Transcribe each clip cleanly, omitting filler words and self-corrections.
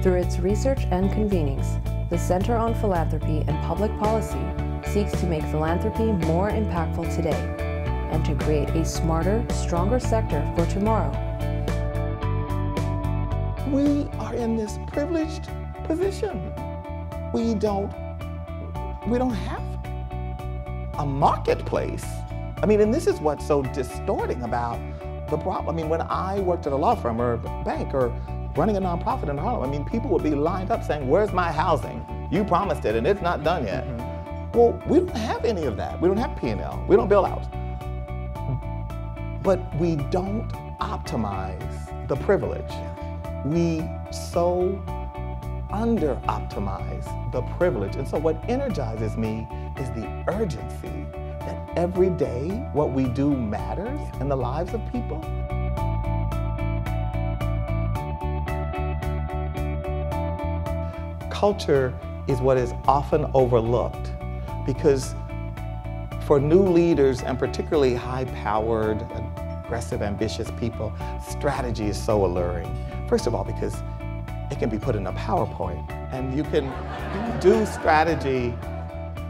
Through its research and convenings, the Center on Philanthropy and Public Policy seeks to make philanthropy more impactful today and to create a smarter, stronger sector for tomorrow. We are in this privileged position. We don't have a marketplace. I mean, and this is what's so distorting about the problem. I mean, when I worked at a law firm or a bank or running a nonprofit in Harlem, I mean, people would be lined up saying, "Where's my housing? You promised it and it's not done yet." Well, we don't have any of that. We don't have P&L. We don't bill out. But we don't optimize the privilege. We so under-optimize the privilege. And so what energizes me is the urgency that every day what we do matters in the lives of people. Culture is what is often overlooked because for new leaders and particularly high-powered, aggressive, ambitious people, strategy is so alluring. First of all, because it can be put in a PowerPoint and you can do strategy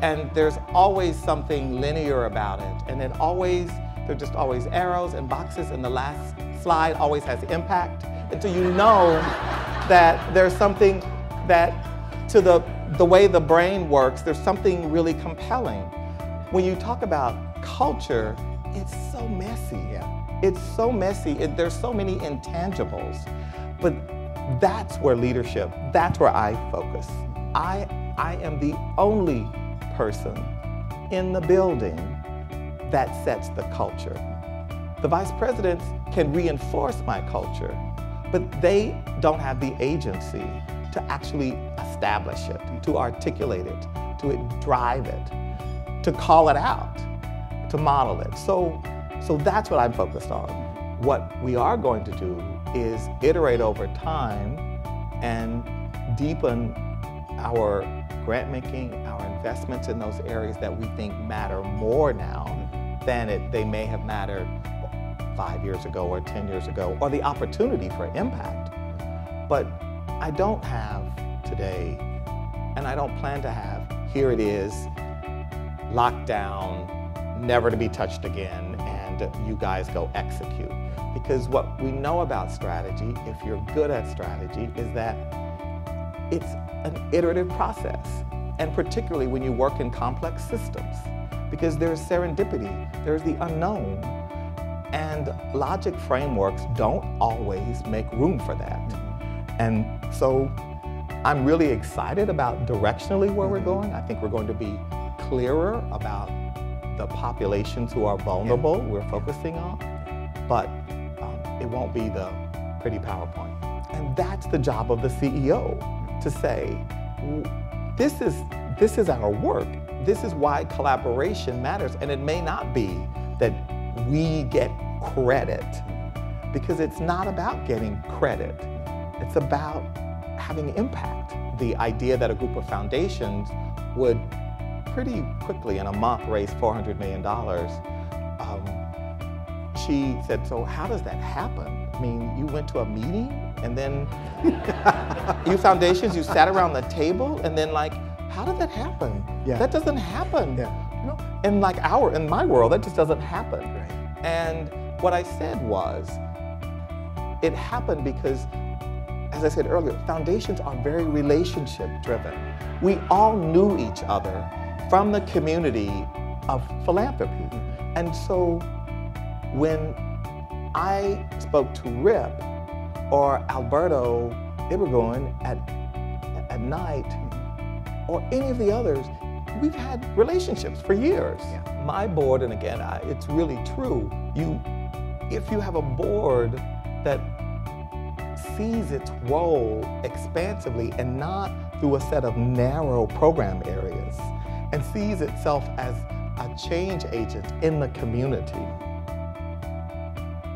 and there's always something linear about it. And there's just always arrows and boxes and the last slide always has impact. And so you know that there's something that to the way the brain works, there's something really compelling. When you talk about culture, it's so messy. It's so messy. There's so many intangibles. But that's where leadership, that's where I focus. I am the only person in the building that sets the culture. The vice presidents can reinforce my culture, but they don't have the agency to actually establish it, to articulate it, to drive it, to call it out, to model it. So that's what I'm focused on. What we are going to do is iterate over time and deepen our grant making, our investments in those areas that we think matter more now than they may have mattered 5 years ago or 10 years ago, or the opportunity for impact. But I don't have today, and I don't plan to have, here it is, locked down, never to be touched again, and you guys go execute. Because what we know about strategy, if you're good at strategy, is that it's an iterative process. And particularly when you work in complex systems, because there's serendipity, there's the unknown. And logic frameworks don't always make room for that. And so I'm really excited about directionally where we're going. I think we're going to be clearer about the populations who are vulnerable we're focusing on, but it won't be the pretty PowerPoint. And that's the job of the CEO, to say, this is our work. This is why collaboration matters. And it may not be that we get credit, because it's not about getting credit. It's about having impact. The idea that a group of foundations would pretty quickly in a month raise $400 million, she said, so how does that happen? I mean, you went to a meeting and then you foundations, you sat around the table and then like, how did that happen? That doesn't happen. You know? In my world, that just doesn't happen. And what I said was, it happened because, as I said earlier, foundations are very relationship driven. We all knew each other from the community of philanthropy. And so when I spoke to Rip or Alberto Ibergoin at night, or any of the others, we've had relationships for years. My board, and again, it's really true, if you have a board that sees its role expansively and not through a set of narrow program areas, and sees itself as a change agent in the community,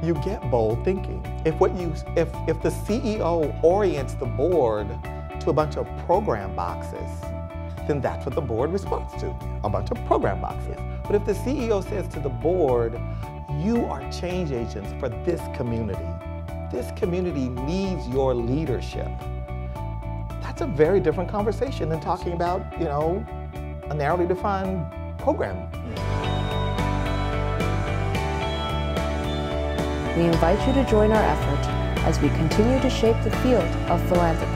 you get bold thinking. If the CEO orients the board to a bunch of program boxes, then that's what the board responds to, a bunch of program boxes. But if the CEO says to the board, you are change agents for this community needs your leadership, that's a very different conversation than talking about, a narrowly defined program. We invite you to join our effort as we continue to shape the field of philanthropy.